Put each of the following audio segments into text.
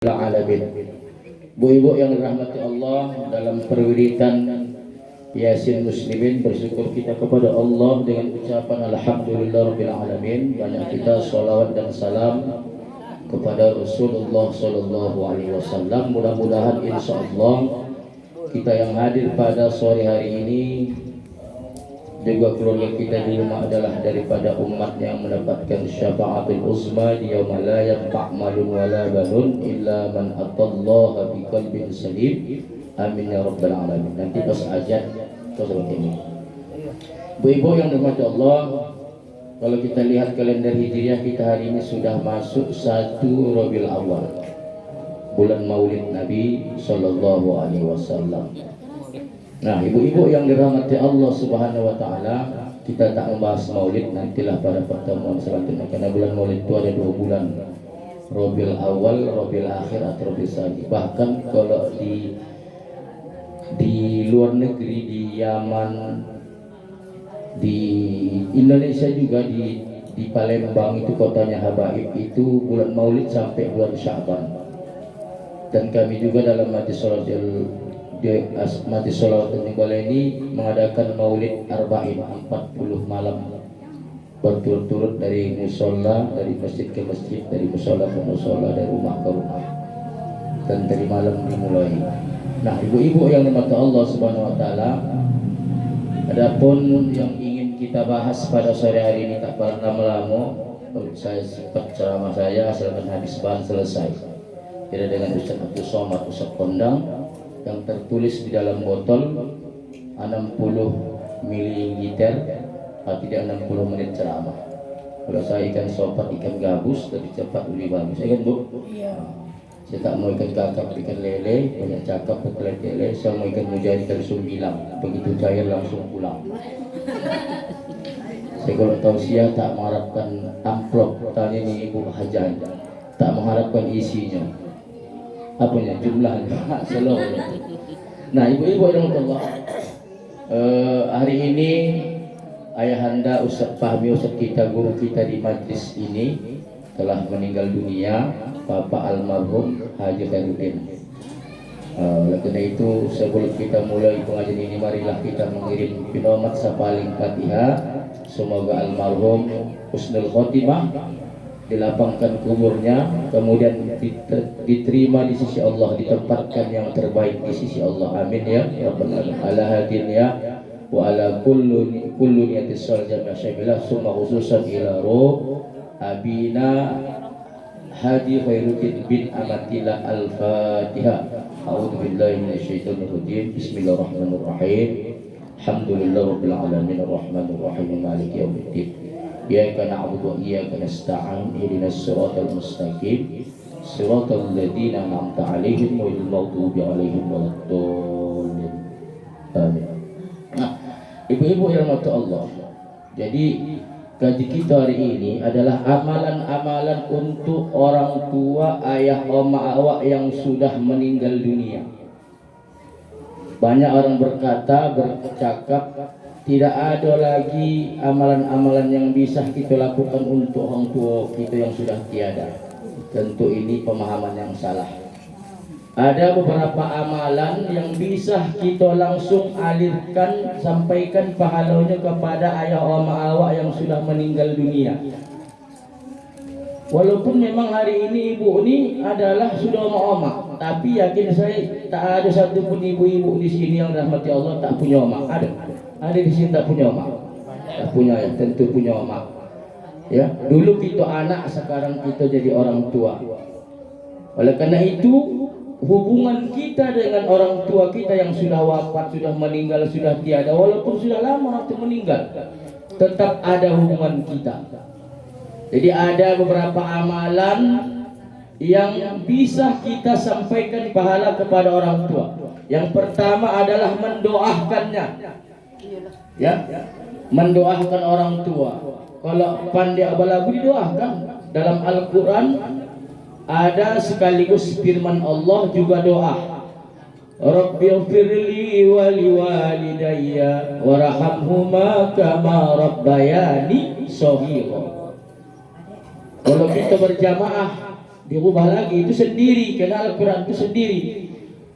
Alamin. Bu-ibu yang dirahmati Allah, dalam perwiritan Yasin Muslimin bersyukur kita kepada Allah dengan ucapan Alhamdulillahirabbil alamin. Banyak kita sholawat dan salam kepada Rasulullah sallallahu alaihi wasallam. Mudah-mudahan insyaallah kita yang hadir pada sore hari ini juga keluarga kita di rumah adalah daripada umat yang mendapatkan syafaatul uzma di yaumil la yanfa' malun wala banun illa man atallaha biqalbin salim. Amin ya rabbal alamin. Nanti pas azan seperti ini. Bu-ibu yang dirahmati Allah, kalau kita lihat kalender Hijriah kita hari ini sudah masuk 1 Rabiul Awal, bulan Maulid Nabi sallallahu alaihi wasallam. Nah, ibu-ibu yang dirahmati Allah Subhanahu wa taala, kita tak membahas Maulid, nantilah pada pertemuan selanjutnya, karena bulan Maulid itu ada 2 bulan, Rabiul Awal, Rabiul Akhir atau Rabiul Tsani. Bahkan kalau di luar negeri, di Yaman, di Indonesia juga, di Palembang itu kotanya Habaib, itu bulan Maulid sampai bulan Sya'ban. Dan kami juga dalam majlis sholawat ini mengadakan maulid arba'in, 40 malam berturut-turut dari musola, dari masjid ke masjid, dari musola ke musola, dari rumah ke rumah, dan dari malam dimulai. Nah, ibu-ibu yang dirahmati Allah Subhanahu wa taala, adapun yang ingin kita bahas pada sore hari ini tak lama-lama, saya cepat ceramah saya asalkan habis bahan selesai. Kira dengan Ustaz Abdul Somad, Ustaz Kondang, yang tertulis di dalam botol 60 ml, tidak 60 menit ceramah. Kalau saya ikan sopat, ikan gabus, lebih cepat lebih bagus. Ya kan, Bu? Iya. Saya tak mau ikan kakap, ikan lele, banyak cakap, pekelet lele. Saya mau ikan mujair, ikan sumbilang. Begitu cair langsung pulang. Saya kalau tausiah tak mengharapkan amplop, tanya nih Ibu Hajar, tak mengharapkan isinya. Apanya? Jumlahnya. Selalu. Nah, ibu-ibu yang Allah, hari ini ayahanda Ustaz Fahmi, Ustaz kita, guru kita di majlis ini telah meninggal dunia, Bapak almarhum Haji Khairuddin. Oleh karena itu, sebelum kita mulai pengajian ini, marilah kita mengirim pinomat sapaling Fatihah. Semoga almarhum husnul khotimah, dilapangkan kuburnya, kemudian diterima di sisi Allah, ditempatkan yang terbaik di sisi Allah. Amin ya rabbal alamin. Ala hadin ya wa ala kullu niyatis salih masyailah, summa khususan ila ruh abina Haji Khairuddin bin Amatillah. Al-Fatihah. A'udzu billahi minasyaitonir rajim. Bismillahirrahmanirrahim. Alhamdulillahirabbil alamin, arrahmanir rahim, maliki yaumiddin. Iyyaka na'budu wa iyyaka nasta'in, ihdinas siratal mustaqim, siratal ladzina an'amta 'alaihim ghairil maghdubi 'alaihim waladdallin. Amin. Nah, ibu-ibu yang dirahmati Allah, jadi kaji kita hari ini adalah amalan-amalan untuk orang tua, ayah, oma, awak yang sudah meninggal dunia. Banyak orang bercakap, tidak ada lagi amalan-amalan yang bisa kita lakukan untuk orang tua kita yang sudah tiada. Tentu ini pemahaman yang salah. Ada beberapa amalan yang bisa kita langsung alirkan, sampaikan pahalanya kepada ayah oma awak yang sudah meninggal dunia. Walaupun memang hari ini ibu ini adalah sudah oma, tapi yakin saya tak ada satu pun ibu-ibu di sini yang rahmati Allah tak punya oma. Ada di sini tak punya oma? Tak punya, ya, tentu punya oma. Ya, dulu kita anak, sekarang kita jadi orang tua. Oleh karena itu, hubungan kita dengan orang tua kita yang sudah wafat, sudah meninggal, sudah tiada, walaupun sudah lama waktu meninggal, tetap ada hubungan kita. Jadi ada beberapa amalan yang bisa kita sampaikan pahala kepada orang tua. Yang pertama adalah mendoakannya. Ya, mendoakan orang tua. Kalau pandai balagu didoakan. Dalam Al-Quran ada sekaligus firman Allah juga doa. Rabbighfirli wa liwalidayya warhamhuma kama rabbayani shaghira. Kalau kita berjamaah dirubah lagi itu sendiri, karena Al-Quran itu sendiri.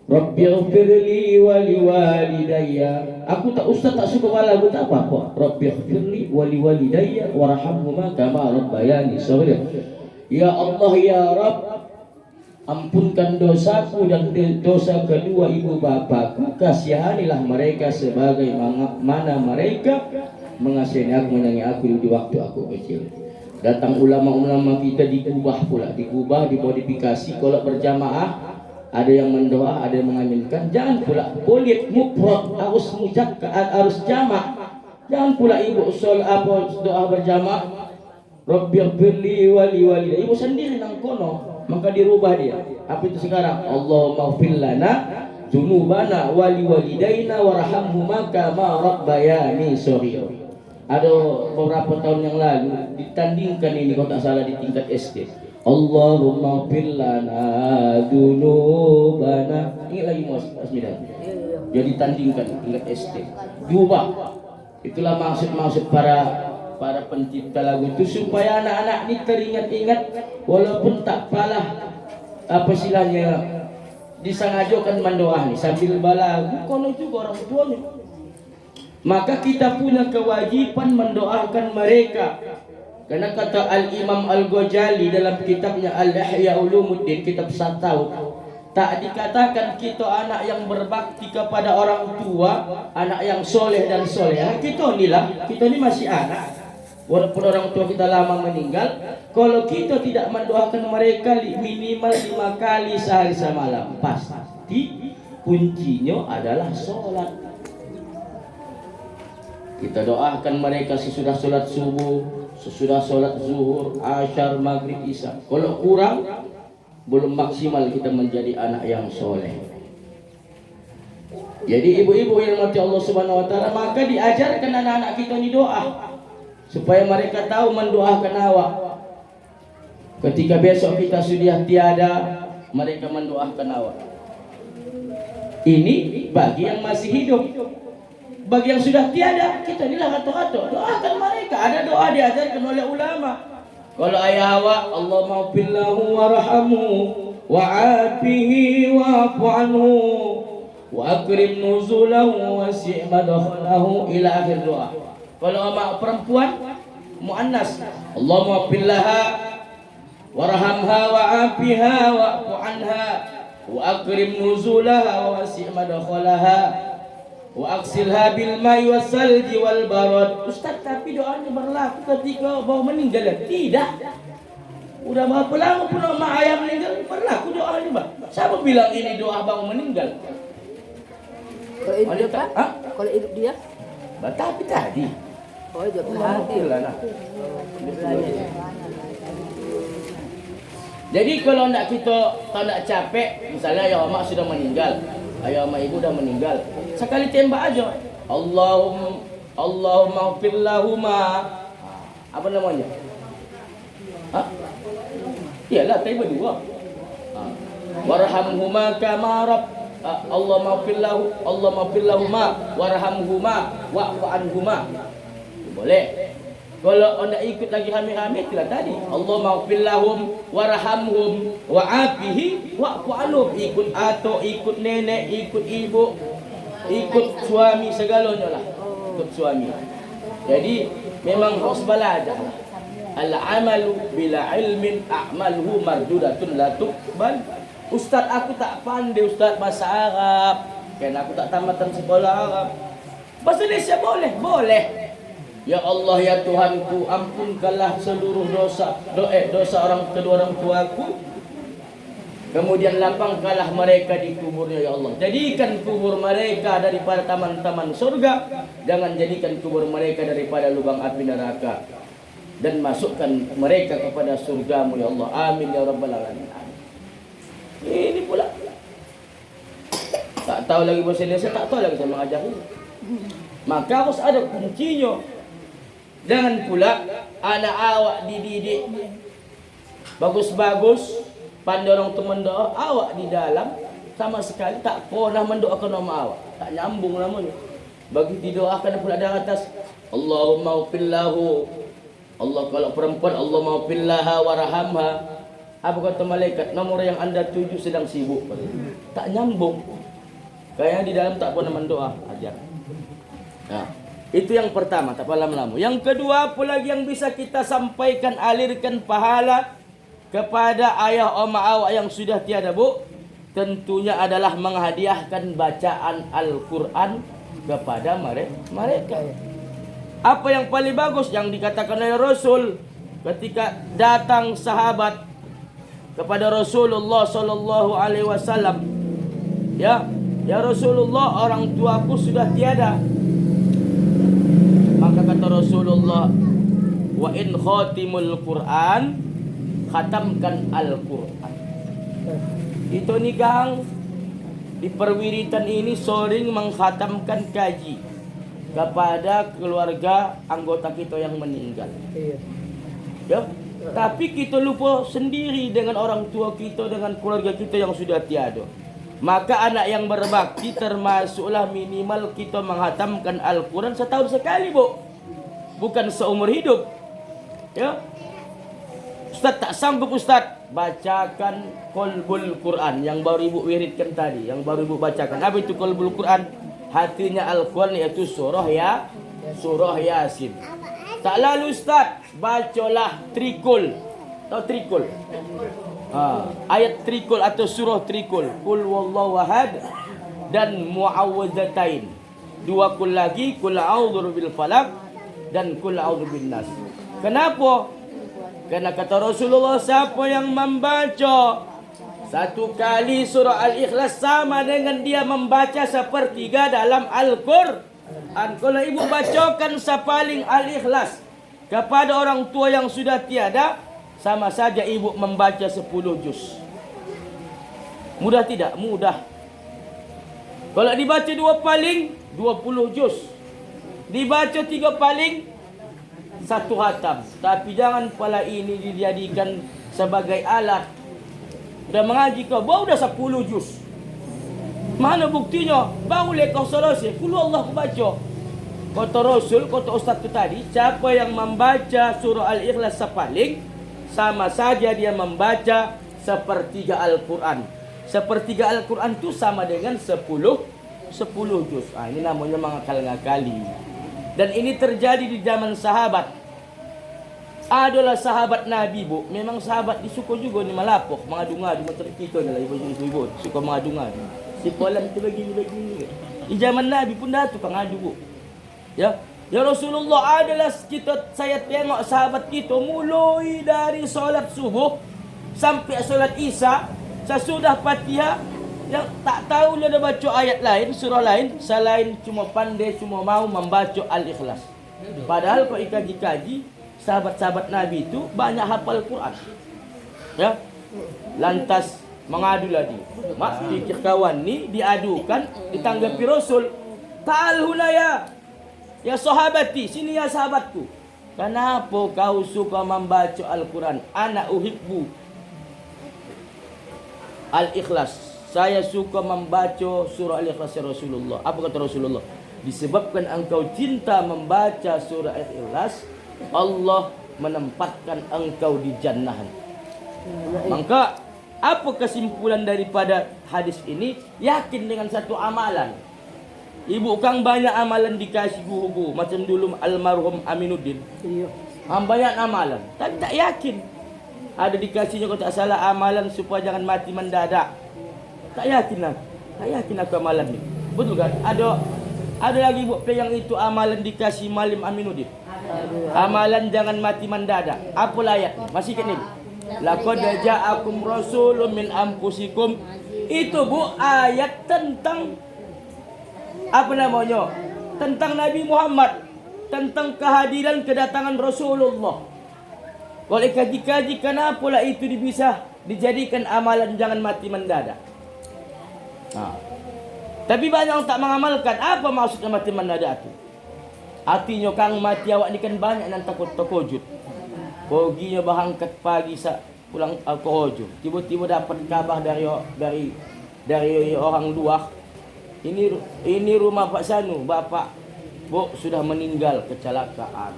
Rabbighfirli wa liwalidayya. Aku tak ustaz tak suka lagu tak apa-apa. Rabbighfirli wa liwalidayya warhamhuma kama rabbayani shaghira. Ya Allah ya Rabb, ampunkan dosaku dan dosa kedua ibu bapakku. Kasihanilah mereka sebagai mana mereka mengasihani aku, menyayangi aku di waktu aku kecil. Datang ulama-ulama kita digubah pula, dimodifikasi. Kalau berjamaah ada yang mendoa, ada yang mengaminkan. Jangan pula polit mufrad, harus mujakkad, harus jamak. Jangan pula ibu doa berjamaah. Rabbighfirli wa liwalidayya. Ibu sendiri nang kono, maka dirubah dia. Apa itu sekarang? Allahumma ighfir lana dzunubana wa liwalidayna warhamhuma kama rabbayani shaghira. Ada beberapa tahun yang lalu ditandingkan ini kalau tak salah di tingkat SD. Allahumma ighfir lana dzunubana. Ini lagi Mas Midan. Jadi tandingkan tingkat SD. Diubah. Itulah maksud para pencipta lagu itu, supaya anak-anak ini teringat-ingat walaupun tak palah apa silanya disengajakan mendoa nih sambil balagu kalau itu orang tuanya. Maka kita punya kewajiban mendoakan mereka. Karena kata Al-Imam Al-Ghazali dalam kitabnya Al-Ihya Ulumuddin, kitab Satau, tak dikatakan kita anak yang berbakti kepada orang tua, anak yang soleh dan solehah. Kita ini masih anak. Walaupun orang tua kita lama meninggal, kalau kita tidak mendoakan mereka minimal 5 kali sehari semalam, pasti kuncinya adalah sholat. Kita doakan mereka sesudah sholat subuh, sesudah sholat zuhur, asyar, maghrib, isya. Kalau kurang, belum maksimal kita menjadi anak yang soleh. Jadi ibu-ibu yang dirahmati Allah Subhanahu wa taala, maka diajarkan anak-anak kita ini doa supaya mereka tahu mendoakan awak. Ketika besok kita sudah tiada, mereka mendoakan awak. Ini bagi yang masih hidup. Bagi yang sudah tiada, kita inilah kata-kata doakan mereka. Ada doa diajarkan oleh ulama. Kalau ayah awak, Allahumma fillahu warhamhu wa'afihi wa'fu anhu wa akrim nuzulahu wasi' madkhalahu ila akhir doa. Kalau amak perempuan muannas, Allahumma fillaha warhamha wa'afiha wa'fu anha wa akrim nuzulaha wa wasi' madkhalaha wa aksilha bil ma'i wasalji wal barad. Ustaz, tapi doanya berlaku ketika mau meninggal? Tidak. Udah berapa lama pun mak ayah meninggal berlaku doanya, Mbak. Siapa bilang ini doa bang meninggal? Kalau hidup dia, Pak? Kalau hidup dia? Tapi tadi. Oh, hidup berarti. Jadi kalau nak kita tak capek, misalnya ayah mak sudah meninggal, ayah mak ibu sudah meninggal, sekali tembak aja. Allahumma ighfir lahuma. Apa namanya? Hah? Iyalah, tembak dua. Warhamhuma kama rabb. Allahumma ighfir lahuma warhamhuma wa'fu anhuma. Boleh. Kalau anda ikut lagi hamil-hamil itulah tadi. Allahumma ighfir lahum warhamhum wa'afihi wa'fu anhum. Ikut atuk, ikut nenek, ikut ibu, ikut suami, segalanya lah. Ikut suami. Jadi memang harus belajar. Al-amalu bila ilmin a'maluhu mardudatun la tuqbal. Ustaz, aku tak pandai Ustaz bahasa Arab, karena aku tak tamatan sekolah Arab. Bahasa Indonesia boleh? Boleh. Ya Allah ya Tuhanku, ampunkanlah seluruh dosa kedua orang tuaku. Kemudian lapangkanlah mereka di kuburnya ya Allah. Jadikan kubur mereka daripada taman-taman surga, jangan jadikan kubur mereka daripada lubang api neraka. Dan masukkan mereka kepada surgamu ya Allah. Amin ya rabbal alamin. Ini pula tak tahu lagi bahasa Indonesia, tak tahu lagi saya mengajar ini. Maka harus ada kuncinya. Jangan pula anak awak dididik bagus-bagus, pandai orang tu mendoa, awak di dalam sama sekali tak pernah mendoakan nama awak, tak nyambung namanya. Bagi didoakan pula dari atas, Allahumma ighfir lahu. Allah kalau perempuan, Allahumma ighfir laha warhamha Apa kata malaikat? Nomor yang anda tuju sedang sibuk. Tak nyambung. Kayaknya di dalam tak pernah mendoa. Ajar. Nah, itu yang pertama, tak apa lama-lama. Yang kedua, apa lagi yang bisa kita sampaikan, alirkan pahala kepada ayah oma awak yang sudah tiada, Bu? Tentunya adalah menghadiahkan bacaan Al-Quran kepada mereka. Apa yang paling bagus yang dikatakan oleh Rasul ketika datang sahabat kepada Rasulullah sallallahu alaihi wasallam, ya Rasulullah, orang tuaku sudah tiada. Maka kata Rasulullah, wa in khatimul Quran, khatamkan Al-Quran. Itu nih Kang, di perwiritan ini sering mengkhatamkan kaji kepada keluarga anggota kita yang meninggal. Ya, tapi kita lupa sendiri dengan orang tua kita, dengan keluarga kita yang sudah tiada. Maka anak yang berbakti termasuklah minimal kita menghatamkan Al-Quran setahun sekali, Bu. Bukan seumur hidup. Ya. Ustaz tak sanggup, Ustaz. Bacakan Qalbul Quran yang baru Ibu wiridkan tadi, yang baru Ibu bacakan. Apa itu Qalbul Quran? Hatinya Al-Quran, yaitu surah Yasin. Tak lalu, Ustaz, bacalah trikul. Tahu trikul? Ayat trikul atau surah trikul, Qul wallahu ahad dan muawwidzatain. Dua kul lagi, Qul a'udzu bil falaq dan Qul a'udzu bin nas. Kenapa? Karena kata Rasulullah, siapa yang membaca satu kali surah Al-Ikhlas sama dengan dia membaca sepertiga dalam Al-Quran. Kalau ibu bacakan sepaling Al-Ikhlas kepada orang tua yang sudah tiada, sama saja ibu membaca 10 juz. Mudah tidak? Mudah. Kalau dibaca 2 paling, 20 juz. Dibaca 3 paling, 1 khatam. Tapi jangan pala ini dijadikan sebagai alat. Udah mengaji kau, baru dah 10 juz. Mana buktinya? Baru lekau selesai. Kulu Allah baca. Kata Rasul, kata Ustaz tu tadi, siapa yang membaca surah Al-Ikhlas sepaling, sama saja dia membaca sepertiga Al-Quran. Sepertiga Al-Quran itu sama dengan 10 juz. Ini namanya mengakal-ngakali. Dan ini terjadi di zaman sahabat. Adalah sahabat Nabi, Bu. Memang sahabat disuka juga ni malapok, mengadu-ngadu macam kita ni lah, ibu-ibu suka mengadu-ngadu. Si Polan tu begini. Di zaman Nabi pun dah tukang adu, Bu. Ya Rasulullah, adalah saya tengok sahabat kita mulai dari solat subuh sampai solat Isya, sesudah Fatihah, yang tak tahu dia dah baca ayat lain, surah lain selain cuma pandai, cuma mau membaca Al-Ikhlas. Padahal kalau dikaji-kaji, sahabat-sahabat Nabi itu banyak hafal Quran. Ya. Lantas mengadu lagi. Mak fikir kawan ni diadukan, ditanggapi Rasul. Ta'al hunaya. Ya sahabati, sini ya sahabatku. Kenapa kau suka membaca Al-Quran? Ana uhibbu Al-Ikhlas. Saya suka membaca surah Al-Ikhlas ya Rasulullah. Apa kata Rasulullah? Disebabkan engkau cinta membaca surah Al-Ikhlas, Allah menempatkan engkau di jannah. Maka apa kesimpulan daripada hadis ini? Yakin dengan satu amalan. Ibu Kang banyak amalan dikasih guru, macam dulu almarhum Aminuddin. Banyak amalan, tapi tak yakin. Ada dikasihnya kalau tak salah amalan supaya jangan mati mendadak. Tak yakin lah. Tak yakin aku amalan ni. Betul kan? Ada lagi Bu yang itu amalan dikasih Malim Aminuddin. Amalan jangan mati mendadak. Apa ayat ni? Masih ingat ni? Laqad ja'akum rasulun min anfusikum. Itu Bu ayat tentang apa namanya? Tentang Nabi Muhammad, tentang kehadiran kedatangan Rasulullah. Kalau kaji-kaji, kenapa pula itu bisa dijadikan amalan jangan mati mendadak? Tapi banyak yang tak mengamalkan. Apa maksudnya mati mendadak itu? Artinya Kang mati awak ni kan banyak yang takut terkejut. Poginya berangkat pagi pulang ke Hojo. Tiba-tiba dapat kabar dari orang luar. Ini rumah Pak Sanu, Bapak Bu sudah meninggal kecelakaan.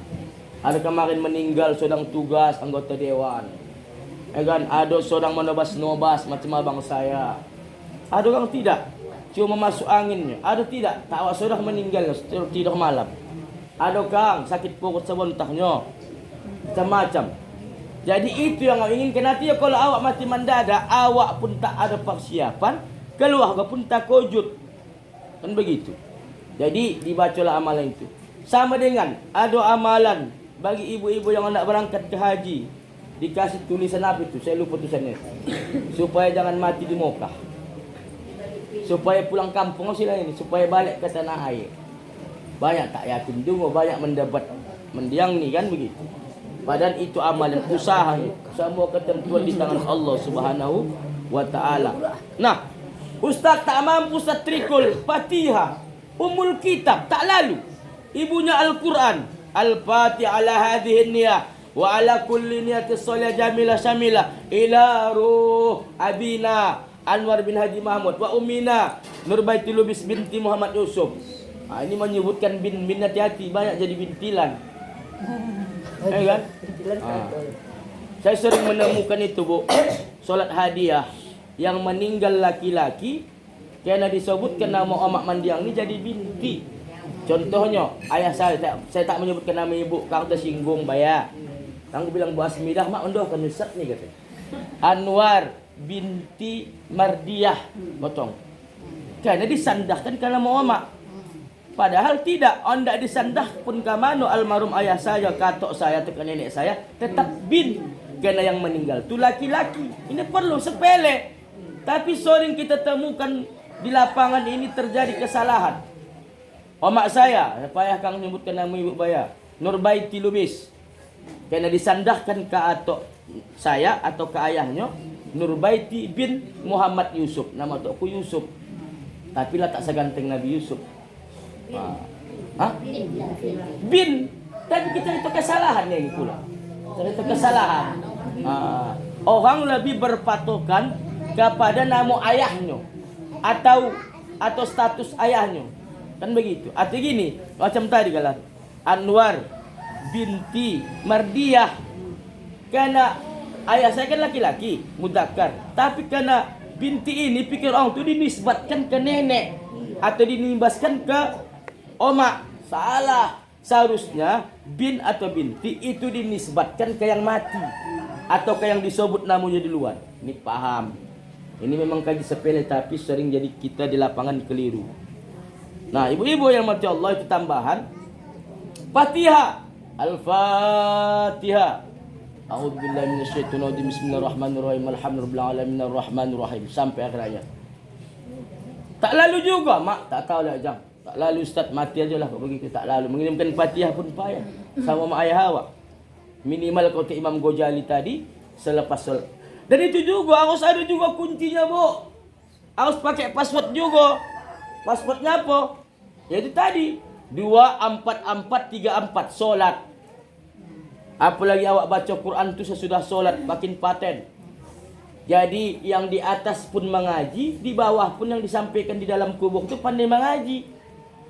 Ada kemarin meninggal sedang tugas anggota dewan. Kan ada seorang menobas-nobas macam abang saya. Ada orang tidak, cuma masuk anginnya. Ada tidak, tak awak sudah meninggal tidur malam. Ada kang sakit perut sebentarnya. Macam-macam. Jadi itu yang awak inginkan. Nanti kalau awak mati mendadak, awak pun tak ada persiapan, keluarga pun tak kojut. Kan begitu. Jadi dibacalah amalan itu. Sama dengan ada amalan bagi ibu-ibu yang nak berangkat ke haji. Dikasih tulisan apa itu? Saya lupa tulisannya. Supaya jangan mati di Mekah. Supaya pulang kampung sila ini, supaya balik ke tanah air. Banyak tak yakin juga, banyak mendapat mendiang ni kan begitu. Padahal itu amalan usaha. Semua ketentuan di tangan Allah Subhanahu wa taala. Nah, ustaz tak mampu setrikul Fatihah, Ummul Kitab tak lalu. Ibunya Al-Quran, Al-Fatihah ala hadhihi niyah wa ala kulli niyatis shalah jamilah syamilah ila ruh abina Anwar bin Haji Mahmud wa ummina Nurbaitul Lubis binti Muhammad Yusuf. Ini menyebutkan bin hati-hati, banyak jadi bintilan. Kan? Saya sering menemukan itu, Bu. Solat hadiah yang meninggal laki-laki karena disebutkan nama Omak Mandiang ni jadi binti. Contohnya, ayah saya tak menyebutkan nama ibu, kang tersinggung bayar. Kang bilang Bu Asmidah, mak mendoakan Ustaz ni kata. Anwar binti Mardiah, potong. Karena disandahkan ke nama Omak. Padahal tidak, tidak disandah pun ke mana almarhum ayah saya, katok saya, atau nenek saya, tetap bin. Karena yang meninggal itu laki-laki. Ini perlu sepele. Tapi sering kita temukan di lapangan ini terjadi kesalahan. Omak saya, payah kang menyebutkan nama ibu bayar, Nurbaiti Lubis. Karena disandahkan ke atok saya atau ke ayahnya, Nurbaiti bin Muhammad Yusuf. Nama tokku Yusuf. Tapi lah tak seganteng Nabi Yusuf. Bin. Tapi kita itu kesalahan yang pula. Itu kesalahan. Orang lebih berpatokan kepada nama ayahnya atau status ayahnya. Kan begitu. Artinya gini, macam tadi kalau Anwar binti Mardiah. Karena ayah saya kan laki-laki, mudzakkar. Tapi karena binti ini pikir orang itu dinisbatkan ke nenek atau dinimbaskan ke Omak. Salah. Seharusnya bin atau binti itu dinisbatkan ke yang mati atau ke yang disebut namanya di luar. Ini paham. Ini memang kaji sepele tapi sering jadi kita di lapangan keliru. Nah, ibu-ibu yang mati Allah itu tambahan Fatihah. Al-Fatihah. A'udzubillahi minasyaitonir rajim. Bismillahirrahmanirrahim. Alhamdulillahirabbil alamin arrahmanir rahim sampai akhir ayat. Tak lalu juga, mak, tak tahu lah jang. Tak lalu ustaz, mati ajalah kau begitu, tak lalu. Mengirimkan Fatihah pun payah. Sama mak ayah awak. Minimal kata Imam Ghazali tadi selepas solat. Dan itu juga harus ada juga kuncinya, Bu. Harus pakai password juga. Passwordnya apa? Yaitu tadi 24434 solat. Apalagi awak baca Quran tu sesudah solat makin paten. Jadi yang di atas pun mengaji, di bawah pun yang disampaikan di dalam kubur tu pandai mengaji.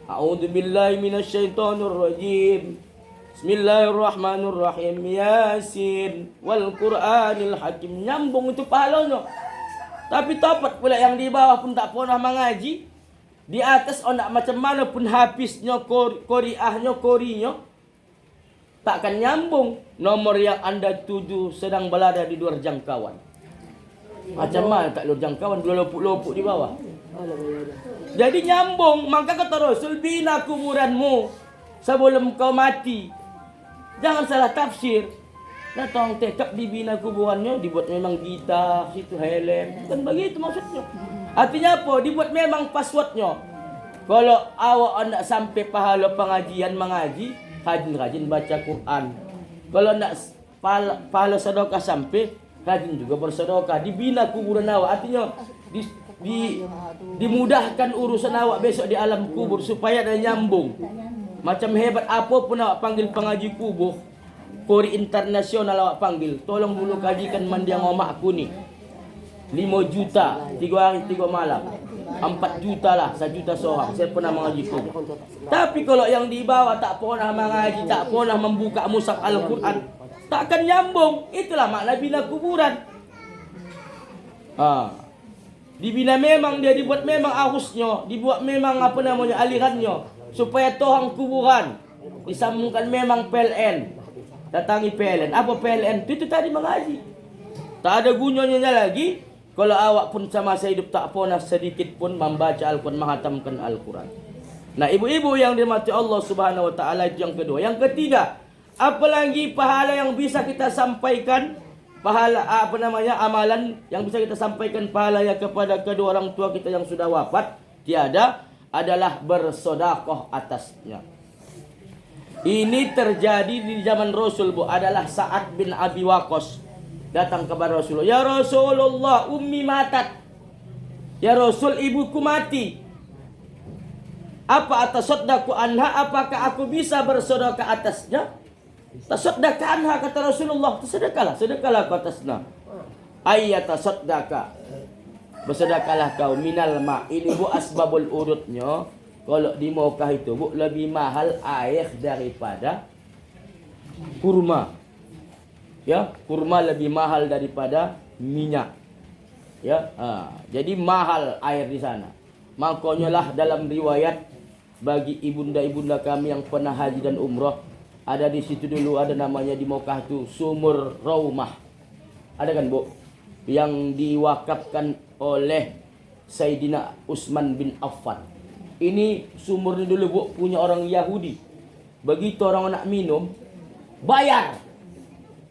A'udzubillahi minasyaitonirrajim. Bismillahirrahmanirrahim. Yasin wal Qur'anil Hakim. Nyambung itu pahalanya. Tapi tapat pula yang di bawah pun tak pernah mengaji. Di atas nak macam mana pun habisnya korinya takkan nyambung. Nomor yang anda tuju sedang berada di luar jangkauan. Macam mana tak luar jangkauan, dua lopuk di bawah. Jadi nyambung. Maka kata Rasul, bina kuburanmu sebelum kau mati. Jangan salah tafsir. Datang tekap dibina kuburannya, dibuat memang gitar, situ helm. Dan begitu maksudnya. Artinya apa? Dibuat memang passwordnya. Kalau awak nak sampai pahala pengajian mengaji, rajin-rajin baca Quran. Kalau nak pahala sedekah sampai, rajin juga bersedekah. Dibina kuburan awak. Artinya dimudahkan urusan awak besok di alam kubur supaya ada nyambung. Macam hebat apapun awak panggil pengaji kubur, Kori internasional awak panggil, tolong dulu kajikan mandiang omak aku ni. 5 juta 3 hari 3 malam, 4 juta lah, 1 juta seorang. Saya pernah mengaji kubur. Tapi kalau yang di bawah tak pernah mengaji, tak pernah membuka mushaf Al-Quran, takkan nyambung. Itulah makna bina kuburan. Dibina memang dia, dibuat memang arusnya, dibuat memang alirannya, supaya tohang kuburan, disambungkan memang PLN. Datangi PLN. Apa PLN? Itu tadi mengaji. Tak ada gunanya lagi kalau awak pun semasa hidup tak pernah sedikit pun membaca Al-Quran, menghatamkan Al-Quran. Nah, ibu-ibu yang dirahmati Allah Subhanahu wa taala, itu yang kedua. Yang ketiga, apalagi pahala yang bisa kita sampaikan, amalan yang bisa kita sampaikan pahalanya kepada kedua orang tua kita yang sudah wafat, tiada, adalah bersedekah atasnya. Ini terjadi di zaman Rasul, Bu. Adalah Sa'ad bin Abi Waqqas datang kepada Rasulullah. Ya Rasulullah, ummi matat. Ya Rasul, ibuku mati. Apa atasaddaqu anha? Apakah aku bisa bersedekah atasnya? Tasaddaqah anha, kata Rasulullah. Sedekahlah kau atasnya. Ayyatasaddaqah. Bersedekahlah kau minal ma. Ini, Bu, asbabul urutnya. Kalau di Mekah itu, Bu, lebih mahal air daripada kurma. Ya, kurma lebih mahal daripada minyak. Ya, jadi mahal air di sana. Makanya lah dalam riwayat bagi ibunda-ibunda kami yang pernah haji dan umrah, ada di situ dulu, ada namanya di Mekah itu sumur Raumah. Ada kan, Bu? Yang diwakafkan oleh Sayyidina Utsman bin Affan. Ini sumur ini dulu, Bu, punya orang Yahudi. Begitu orang nak minum, bayar.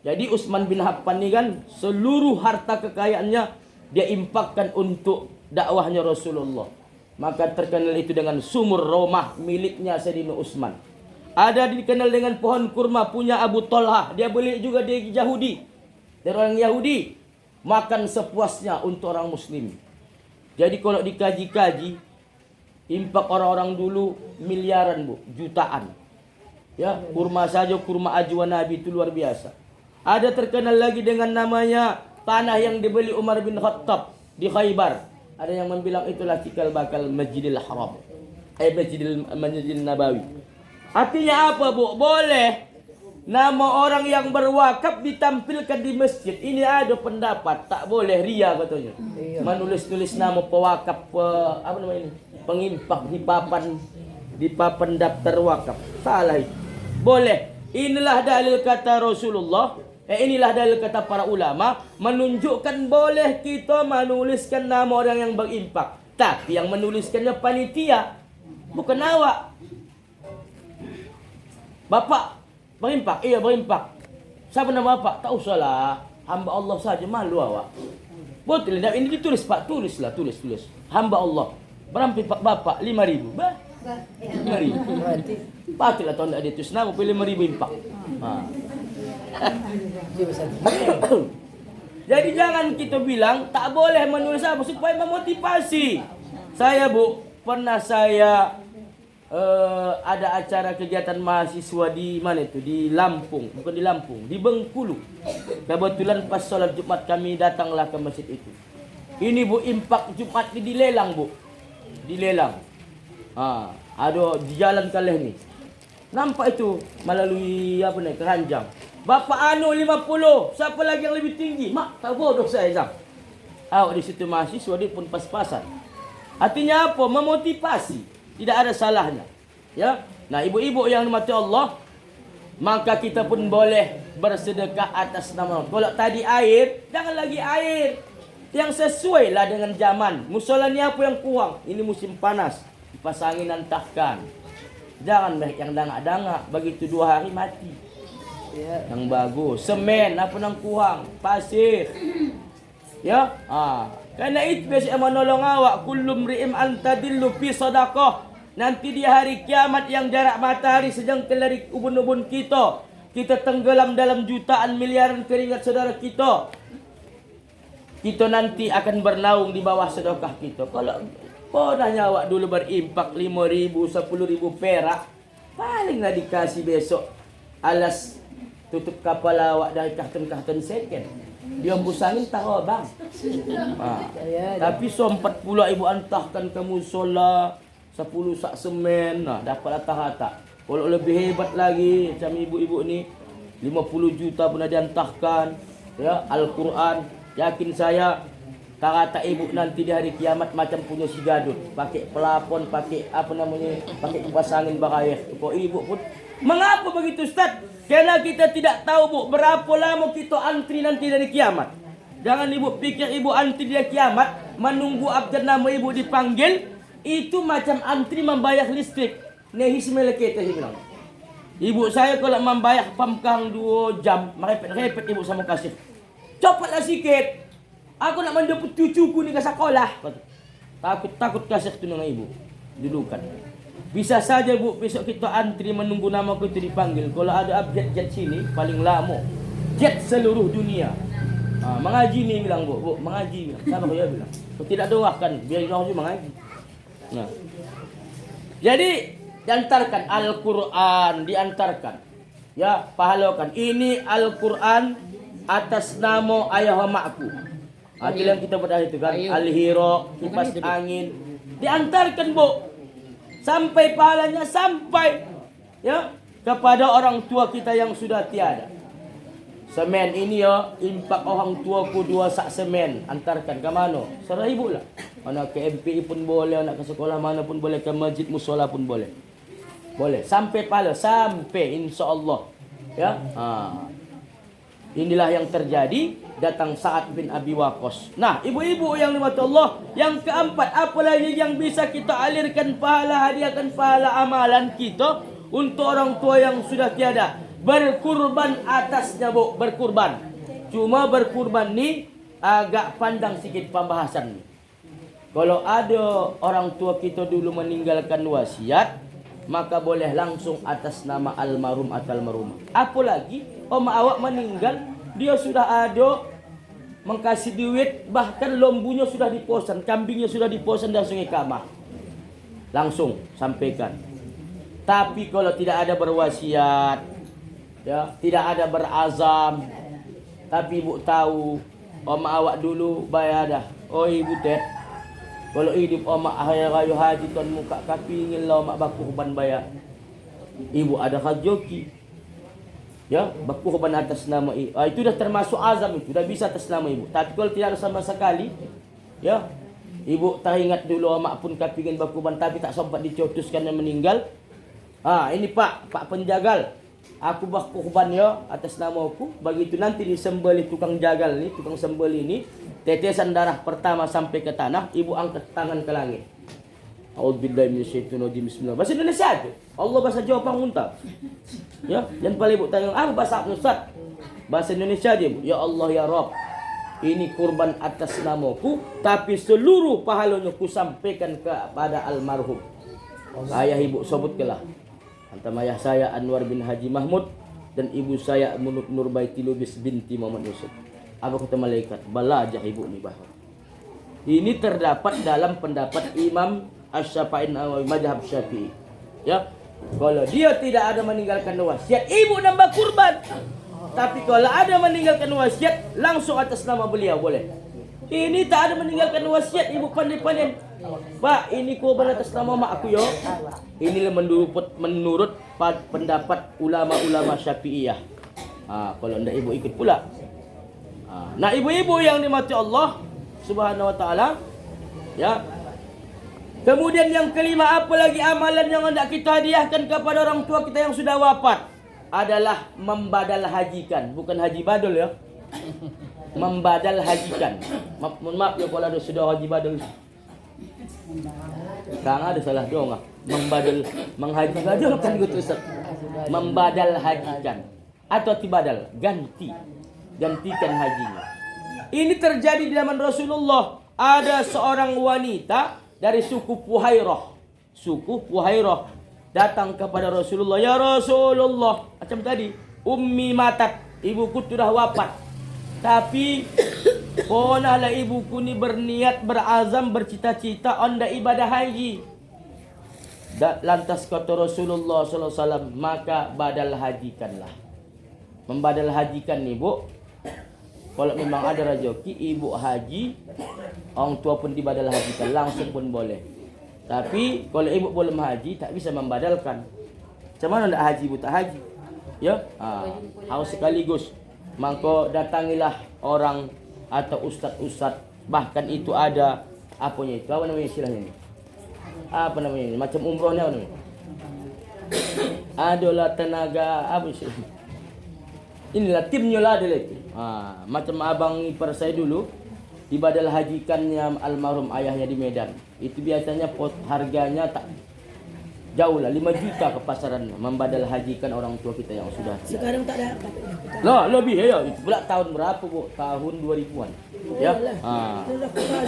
Jadi Utsman bin Affan ini kan seluruh harta kekayaannya dia infakkan untuk dakwahnya Rasulullah. Maka terkenal itu dengan sumur Raumah miliknya Sayyidina Utsman. Ada dikenal dengan pohon kurma punya Abu Talha. Dia beli juga dari Yahudi. Dari orang Yahudi. Makan sepuasnya untuk orang Muslim. Jadi kalau dikaji-kaji, impak orang-orang dulu miliaran, Bu, jutaan. Ya, kurma saja, kurma ajwa Nabi itu luar biasa. Ada terkenal lagi dengan namanya tanah yang dibeli Umar bin Khattab di Khaybar. Ada yang membilang itulah cikal bakal Masjidil Haram. Masjidil Nabawi. Artinya apa, Bu? Boleh nama orang yang berwakaf ditampilkan di masjid. Ini ada pendapat tak boleh ria katanya. Menulis-nulis nama pewakaf, pengimpak di papan daftar wakaf. Salah itu. Boleh. Inilah dalil kata Rasulullah. Inilah dalil kata para ulama menunjukkan boleh kita menuliskan nama orang yang berimpak. Tapi yang menuliskannya panitia, bukan awak. Bapak berimpak? Iya, berimpak. Siapa nama bapak? Tak usahlah. Hamba Allah saja, malu awak. Betul, ini ditulis, Pak. Tulis. Hamba Allah. Berapa bapak? 5.000. 5.000. Patutlah tahun ada tulis nama, pilih 5.000 impak. Jadi jangan kita bilang tak boleh menulis apa supaya memotivasi. Saya, Bu, pernah ada acara kegiatan mahasiswa di mana itu? Di Lampung, bukan di Lampung, di Bengkulu. Kebetulan pas sholat Jumat kami datanglah ke masjid itu. Ini, Bu, impak Jumat ini dilelang, Bu. Dilelang. Ada di jalan Kaleh ni. Nampak itu melalui keranjang. Bapak anu 50, siapa lagi yang lebih tinggi? Mak, tak bodoh saya, Zam. Di situ mahasiswa dia pun pas-pasan. Artinya apa? Memotivasi. Tidak ada salahnya. Ya. Nah, ibu-ibu yang dirahmati Allah, maka kita pun boleh bersedekah atas nama Allah. Kalau tadi air, jangan lagi air yang sesuai lah dengan zaman. Musola ni apa yang kurang? Ini musim panas, dipasangin antahkan. Jangan yang dangak-dangak, begitu 2 hari mati. Yang bagus, semen apa nang kurang, pasir. Ya, karena itu biasa menolong awak. Kullu mri'im antadillu fi sadaqah. Nanti di hari kiamat yang jarak matahari sejengkal dari ubun-ubun kita, kita tenggelam dalam jutaan miliaran keringat saudara kita. Kita nanti akan bernaung di bawah sedekah kita. Kalau pernahnya awak dulu berimpak 5.000, 10.000 perak, palinglah dikasih besok alas tutup kapal awak dari kartun-kartun second. Dia busangin tahu, Bang. Tapi sempat pula ibu antahkan ke musola 10 sak semen, dapat atas-atas. Kalau lebih hebat lagi macam ibu-ibu ni 50 juta pun diantahkan. Ya, Al-Quran. Yakin saya kata ibu nanti di hari kiamat macam punya si gadut, pakai pelapon, pakai apa namanya, pakai kipas angin bakayeh. Kok ibu pun, mengapa begitu Ustaz? Karena kita tidak tahu bu, berapa lama kita antri nanti dari kiamat. Jangan ibu pikir ibu antri dari kiamat, menunggu abjad nama ibu dipanggil, itu macam antri membayar listrik. Nehis melekete hilang. Ibu saya kalau membayar pamkang 2 jam, merepet-repet ibu sama kasir. Cepatlah sikit. Aku nak menjemput cucuku ni ke sekolah. Takut kasir tu dengan ibu. Dudukan. Bisa saja bu, besok kita antri menunggu nama kita dipanggil. Kalau ada update jet sini, paling lama. Jet seluruh dunia. Mengaji ni bilang bu, mengaji bilang. Sama saya bilang. Kau tidak doakan, biar orang juga mengaji. Nah. Jadi diantarkan Al-Quran, diantarkan. Ya, pahalaukan. Ini Al-Quran atas nama ayah makku. Itu yang kita berada itu kan. Al-Hiro, kipas angin. Diantarkan bu. Sampai pahalanya sampai ya kepada orang tua kita yang sudah tiada. Semen ini ya, impak orang tuaku 2 sak semen. Antarkan ke mana? Serah ibu lah. Anak ke MPI pun boleh, anak ke sekolah mana pun boleh, ke masjid musola pun boleh. Boleh. Sampai pahala. Sampai insyaAllah. Ya. Inilah yang terjadi. Datang Sa'ad bin Abi Waqqas. Nah, ibu-ibu yang dimati Allah. Yang keempat, apa lagi yang bisa kita alirkan pahala, hadiahkan pahala amalan kita untuk orang tua yang sudah tiada. Berkurban atasnya bu. Berkurban. Cuma berkurban ni agak pandang sikit pembahasan ni. Kalau ada orang tua kita dulu meninggalkan wasiat, maka boleh langsung atas nama almarhum atau almarhumah. Apalagi awak meninggal, dia sudah ada mengkasih duit, bahkan lembunya sudah diposan, kambingnya sudah diposan dan sungai kamah. Langsung sampaikan. Tapi kalau tidak ada berwasiat, ya, tidak ada berazam, tapi ibu tahu, awak dulu bayar dah. Oh ibu Ted, kalau hidup hari raya haji tuan muka kaki ingin lah mak berkurban bayar. Ibu ada rezeki. Ya, berkurban atas nama ibu. Itu dah termasuk azam, itu dah bisa atas nama ibu. Tapi kalau tidak ada sama sekali, ya, ibu teringat dulu mak pun kepingin berkurban tapi tak sempat dicetuskan dan meninggal. Ini Pak penjagal. Aku berkurban ya atas nama aku. Begitu nanti disembelih tukang jagal ni, tukang sembelih ni, tetesan darah pertama sampai ke tanah, ibu angkat tangan ke langit. A'udzubillahi minasyaitonirrajim. Bismillah. Bahasa Indonesia tu. Allah bahasa Jawa Pangunta. Ya, dan paling ibu tanya, apa bahasa Ustaz? Bahasa Indonesia dia, Bu. Ya Allah ya Rabb. Ini kurban atas namaku, tapi seluruh pahalanya ku sampaikan kepada almarhum. Ayah ibu sebutkanlah. Antara ayah saya Anwar bin Haji Mahmud dan ibu saya Nurbaiti Lubis binti Muhammad Yusuf. Apa kata malaikat? Balajah ibu ni bahar. Ini terdapat dalam pendapat Imam Asy-Syafi'i mazhab Syafi'i. Ya. Kalau dia tidak ada meninggalkan wasiat, ibu nambah kurban. Tapi kalau ada meninggalkan wasiat, langsung atas nama beliau boleh. Ini tak ada meninggalkan wasiat, ibu pandai-pandai. Pak, ini kurban atas nama mak aku ya. Inilah menurut pendapat ulama-ulama Syafi'iyah. Kalau tidak ibu ikut pula. Nah, ibu-ibu yang dimati Allah Subhanahu wa taala, ya. Kemudian yang kelima, apa lagi amalan yang hendak kita hadiahkan kepada orang tua kita yang sudah wafat? Adalah membadal hajikan. Bukan haji badal ya. Membadal hajikan. Mohon maaf ya kalau ada sudah haji badal. Sekarang ada salah dong. Membadal, menghaji badal kan gitu Ustaz. Membadal hajikan. Atau tibadal, ganti. Gantikan hajinya. Ini terjadi di zaman Rasulullah. Ada seorang wanita dari suku Puhairah. Suku Puhairah datang kepada Rasulullah. Ya Rasulullah, macam tadi, ummi matat, ibuku sudah wafat. Tapi ponahlah ibuku ni berniat, berazam, bercita-cita onda ibadah haji. Lantas kata Rasulullah sallallahu alaihi wasallam, maka badal hajikanlah. Membadal hajikan ni, Bu. Kalau memang ada rezeki ibu haji, orang tua pun dibadal hajikan, langsung pun boleh. Tapi kalau ibu belum haji, tak bisa membadalkan. Macam mana nak haji ibu tak haji? Ya, harus sekaligus. Maka datangilah orang atau ustaz-ustaz Bahkan itu ada apanya itu, apa namanya istilahnya ini? Apa namanya ini? Macam umrohnya apa namanya? Adalah tenaga apa sih? Inilah timnya lah adalah itu. Macam abang ipar saya dulu dibadal hajikannya almarhum ayahnya di Medan. Itu biasanya harganya tak jauh lah 5 juta ke pasaran membadal hajikan orang tua kita yang sudah. Sekarang tak ada apa. Loh, lebih ya. Itu pula tahun berapa, Bu? Tahun 2000-an. Ya.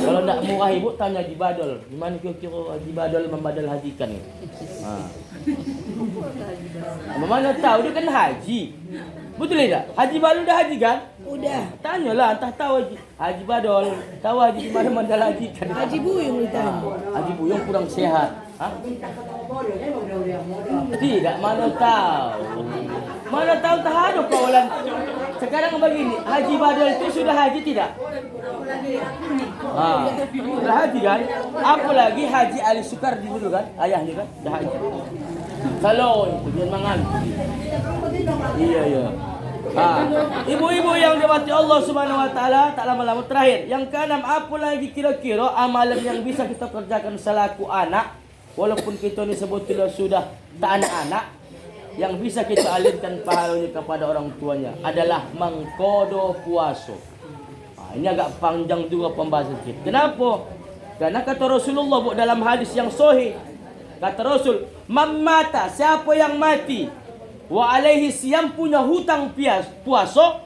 Kalau nak murah Ibu tanya Haji Badal. Gimana kira-kira Haji Badal membadal hajikan ni? Mana tahu dia kan haji. Betul tidak? Haji Badal dah haji kan? Udah. Tanyalah, entah tahu Haji Badal, tahu haji di mana mandal hajikan. Haji Buyung ditanya. Haji Buyung kurang sehat. Tidak, mana tahu. Mana tahu tak ada kawalan. Sekarang begini, Haji Badal itu sudah haji tidak? Sudah haji kan? Apalagi Haji Ali Sukardi dulu kan? Ayahnya kan? Dah haji. Kalau itu dia mangan. Iya. Ibu-ibu yang dirahmati Allah Subhanahu wa taala, tak lama-lama terakhir. Yang keenam, apa lagi kira-kira amalan yang bisa kita kerjakan selaku anak walaupun kita ni sebetulnya sudah tak anak-anak, yang bisa kita alirkan pahalanya kepada orang tuanya adalah mengkodo puasa. Ini agak panjang juga pembahasan kita. Kenapa? Karena kata Rasulullah dalam hadis yang sahih, kata Rasul, "Man siapa yang mati wa alaihi siyam, punya hutang puasa,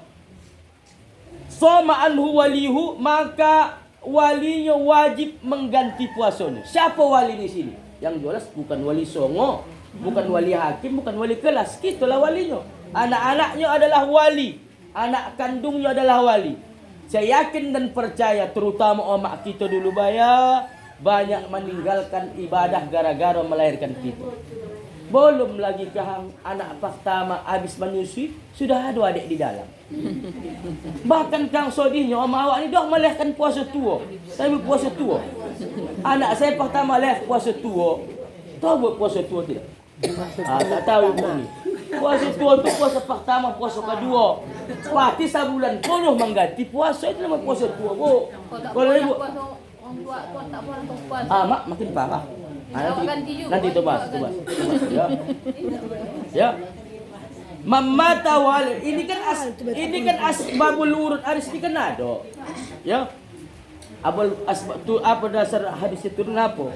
soma anhu walihu, maka walinya wajib mengganti puasanya." Siapa wali di sini? Yang jelas bukan wali songo, bukan wali hakim, bukan wali kelas. Kitalah walinya. Anak-anaknya adalah wali, anak kandungnya adalah wali. Saya yakin dan percaya, terutama omak kita dulu banyak meninggalkan ibadah gara-gara melahirkan kita. Belum lagi ke anak pertama habis menyusui, sudah ada adik di dalam. Bahkan Kang Sodihnya, om awak ni dah melahirkan puasa tua. Saya puasa tua. Anak saya pertama lahir puasa tua. Tahu buat puasa tua tidak? Tak tahu pun ni. Puasa tua tu puasa pertama, puasa kedua. Pasti sebulan penuh mengganti puasa, itu namanya puasa tua, Bu. Kalau Ibu tak puasa. Mak makin parah. Nanti itu bahas. Ya. Mamata wal. Ini kan asbabul urut. Hadis ini kan ada. Ya. Apa dasar hadis itu kenapa?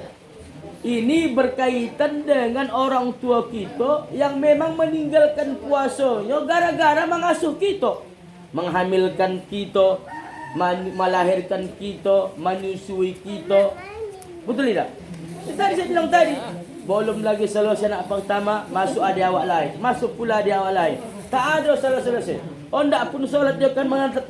Ini berkaitan dengan orang tua kita yang memang meninggalkan puasanya gara-gara mengasuh kita, menghamilkan kita, melahirkan kita, menyusui kita. Betul tidak? Tadi saya bilang tadi, belum lagi selesai anak pertama, masuk adik awak lain, masuk pula adik awak lain. Tak ada selesai. Oh, tak pun solat dia kan mengantar